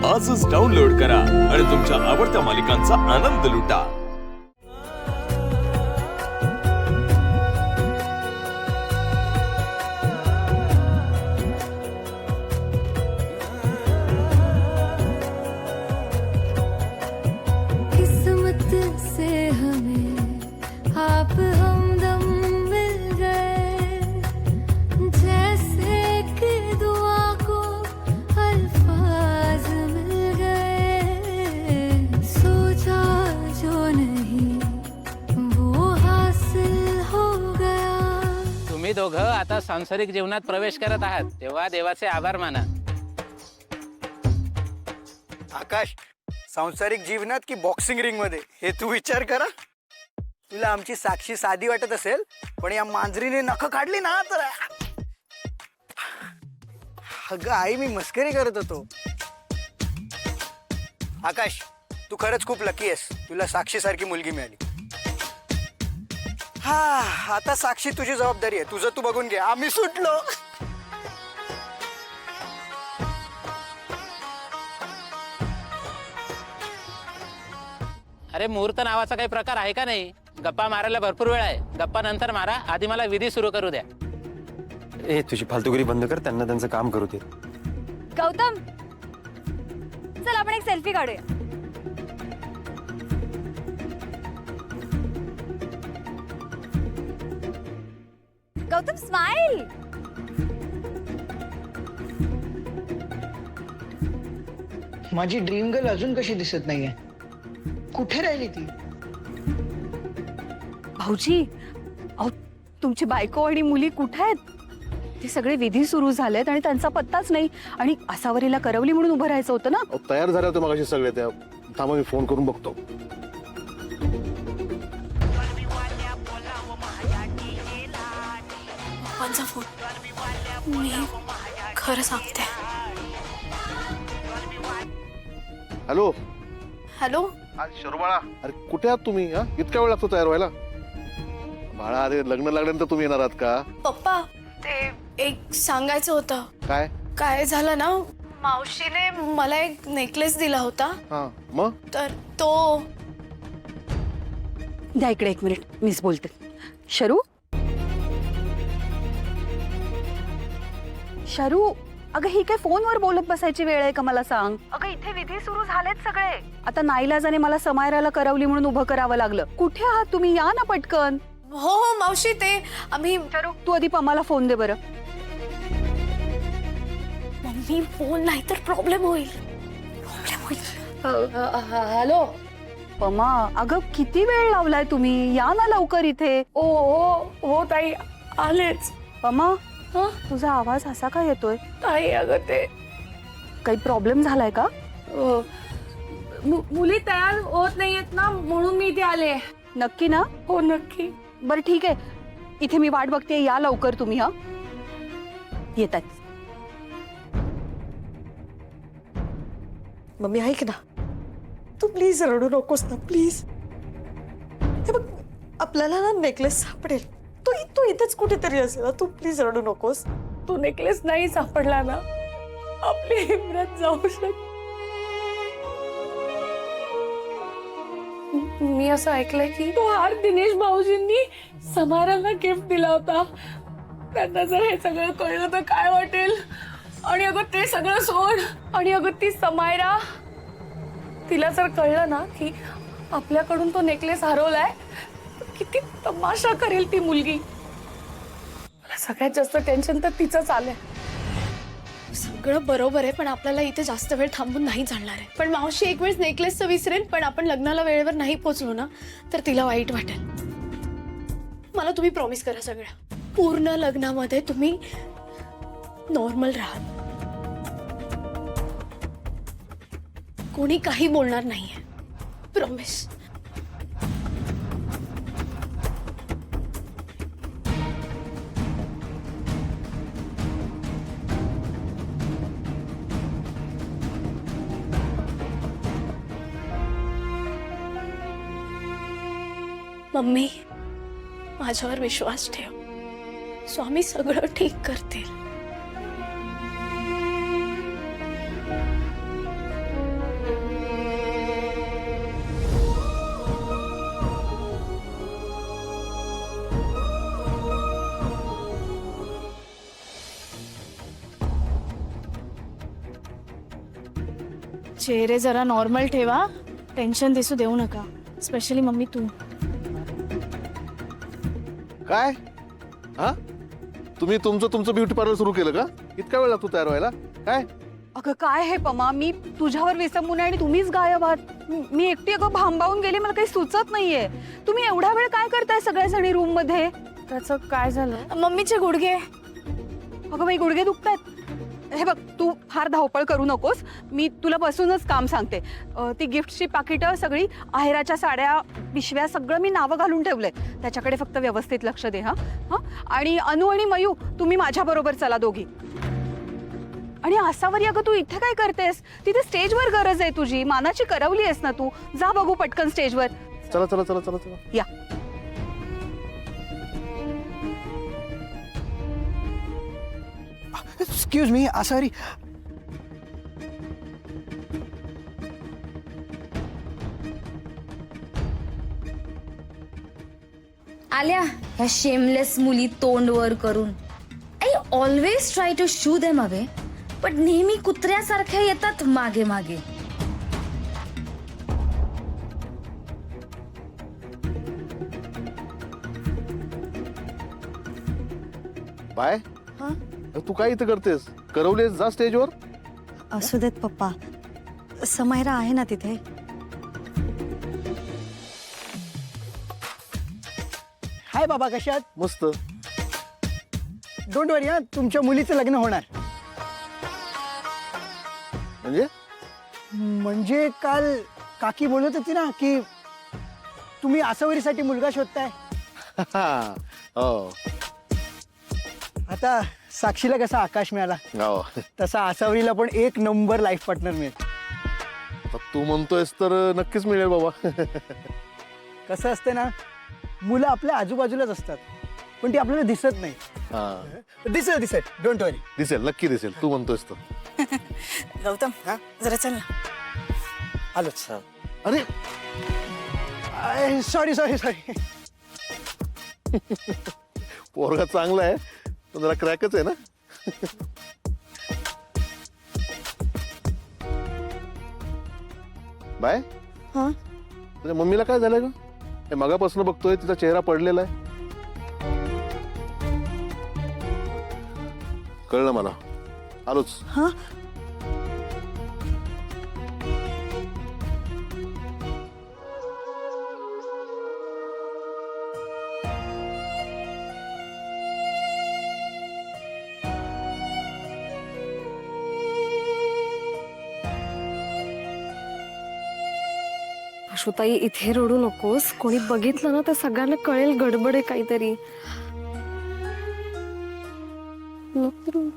आजच डाउनलोड करा आणि तुमच्या आवडत्या मालिकांचा आनंद लुटा। दोघं आता सांसारिक जीवनात प्रवेश करत आहात तेव्हा देवाचे आभार माना। आकाश, सांसारिक जीवनात की बॉक्सिंग रिंग मध्ये हे तू विचार करा। तुला आमची साक्षी साधी वाटत असेल, पण या मांजरीने नख काढली ना तर अगं आई, मी मस्करी करत होतो। आकाश, तू खरंच खूप लकी आहेस, तुला साक्षी सारखी मुलगी मिळाली। हा, आता साक्षी तुझी जबाबदारी आहे, तुझं तू बघून घे, आम्ही सुटलो। अरे मुहूर्त नावाचा काही प्रकार आहे का नाही? गप्पा मारायला भरपूर वेळ आहे, गप्पा नंतर मारा, आधी मला विधी सुरू करू द्या। ए तुझी फालतूगिरी बंद कर, त्यांना त्यांचं काम करू दे। गौतम, चल आपण एक सेल्फी काढूया। गौतम स्माइल। माझी ड्रीम गर्ल अजून कशी दिसत नाहीये? कुठे राहिली ती? भाऊजी, अहो तुमची बायको आणि मुली कुठे आहेत? ते सगळे विधी सुरू झालेत आणि त्यांचा पत्ताच नाही। आणि आसावरीला करवली म्हणून उभं राहायचं होतं ना। तयार झाले होते मगाशी सगळे, त्या थांबा मी फोन करून बघतो। पप्पांचा फोन, मी खरं सांगते। हॅलो हॅलो, शरू बाळा, अरे कुठे आहात तुम्ही? हा, इतका वेळ लागतो तयार व्हायला? बाळा, अरे लग्न लागल्यानंतर तुम्ही येणार आहात का? पप्पा ते एक सांगायचं होतं। काय काय झालं ना, मावशीने मला एक नेकलेस दिला होता। हा, मग तर तो द्या इकडे एक मिनिट, मीच बोलते। शरू, शरू, अगं ही काय फोनवर बोलत बसायची वेळ आहे का? मला सांग। अगं इथे विधी सुरू झालेत सगळे, आता नाईलाजाने मला समायराला करवली म्हणून उभं करावं लागलं। कुठे आहात तुम्ही? या ना पटकन। हो हो मावशी, ते आम्ही। शरू, तू आधी पमाला फोन दे बरं। मम्मी फोन नाही तर प्रॉब्लेम होईल, हॅलो पमा, अगं किती वेळ लावलाय तुम्ही? या ना लवकर इथे। ओ हो ताई, आलेच। पमा, हं? तुझा आवाज असा का येतोय? ताई अगं ते काही प्रॉब्लेम झालाय का? मुली तयार होत नाहीयेत ना, म्हणून मी इथे आले। नक्की ना? हो नक्की। बरं ठीक आहे, इथे मी वाट बघते, या लवकर तुम्ही। हा, येतात। मम्मी ऐक ना, तू प्लीज रडू नकोस ना, प्लीज। हे बघ, आपल्याला ना नेकलेस सापडेल, तू इथेच कुठेतरी असेल, तू प्लीज रडू नकोस। तो नेकलेस नाही सापडला ना, आपली हिमरत जाऊ शकते। मी असं ऐकलंय की तो हार दिनेश भाऊजींनी समाराला गिफ्ट दिला होता। त्यांना जर हे सगळं कळलं तर काय वाटेल? आणि अगं ते सगळं सोड, आणि अगं ती समायरा, तिला जर कळलं ना की आपल्याकडून तो नेकलेस हरवलाय, किती तमाशा करेल ती मुलगी। मला सगळ्यात जास्त टेन्शन तर तिचंच आलंय। सगळं बरोबर आहे, पण आपल्याला इथे जास्त वेळ थांबून नाही चालणार आहे। पण मावशी एक वेळेस नेकलेसचं विसरेल, पण आपण लग्नाला वेळेवर नाही पोहोचलो ना तर तिला वाईट वाटेल। मला तुम्ही प्रॉमिस करा, सगळ्या पूर्ण लग्नामध्ये तुम्ही नॉर्मल राहा, कोणी काही बोलणार नाहीये, प्रॉमिस। मम्मी, माझ्यावर विश्वास ठेव, स्वामी सगळं ठीक करतील। चेहरे जरा नॉर्मल ठेवा, टेन्शन दिसू देऊ नका, स्पेशली मम्मी तू. काय हा तुम्ही तुमचं ब्युटी पार्लर सुरू केलं का? इतका वेळ लागतो तयार व्हायला? काय अगं काय हे पमा, मी तुझ्यावर विसंबून आहे आणि तुम्हीच गायब आहात. मी एकटी अगं भांबावून गेली, मला काही सुचत नाहीये. तुम्ही एवढा वेळ काय करताय सगळ्याजणी रूम मध्ये? त्याचं काय झालं? मम्मीचे गुडघे. अगं बाई गुडघे दुखतायत. हे बघ, तू फार धावपळ करू नकोस, मी तुला बसूनच काम सांगते. ती गिफ्टची पाकिटं सगळी, आहेराच्या साड्या, पिशव्या, सगळं मी नावं घालून ठेवलंय. त्याच्याकडे फक्त व्यवस्थित लक्ष दे. हा हा. आणि अनु आणि मयू, तुम्ही माझ्या बरोबर चला दोघी. आणि आसावरी, अगं तू इथे काय करतेस? तिथे स्टेजवर गरज आहे तुझी, मानाची करवली आहेस ना तू. जा बघू पटकन स्टेजवर. चला चला चला चला चला. या. Excuse me, Asavari. आल्या ह्या शेमलेस मुली तोंड वर करून. I always try to shoo them away, पण नेहमी कुत्र्यासारख्या येतात मागे मागे. बाय तू काय इथं करतेस? करवलीस, जा स्टेजवर. असू देत पप्पा, समायरा आहे ना तिथे. हाय बाबा, कशात? मस्त. डोंट वरी, हा तुमच्या मुलीचं लग्न होणार. म्हणजे काल काकी बोलत होती ना की तुम्ही आसावरीसाठी मुलगा शोधताय. हो आता साक्षीला कसा आकाश मिळाला, हो. तसा आसावरीला पण एक नंबर लाईफ पार्टनर मिळेल. आता तू म्हणतोयस तर नक्कीच मिळेल बाबा. कसं असतं ना, मुलं आपल्या आजूबाजूलाच असतात, पण ती आपल्याला दिसत नाही. दिसेल दिसेल, डोंट वरी. दिसेल, नक्की दिसेल, तू म्हणतोयस तर. गौतम, जरा चल ना. आलोच. अरे सॉरी सॉरी सॉरी. पोरगा चांगला आहे, पण जरा क्रॅकच आहे ना. बाय, तुझ्या मम्मीला काय झालं ग? हे मगापासून बघतोय, तिचा चेहरा पडलेला आहे. कळलं मला, आलोच. अश्वताई, इथे रडू नकोस. कोणी बघितलं ना तर सगळ्यांना कळेल गडबड आहे काहीतरी. नको रडू.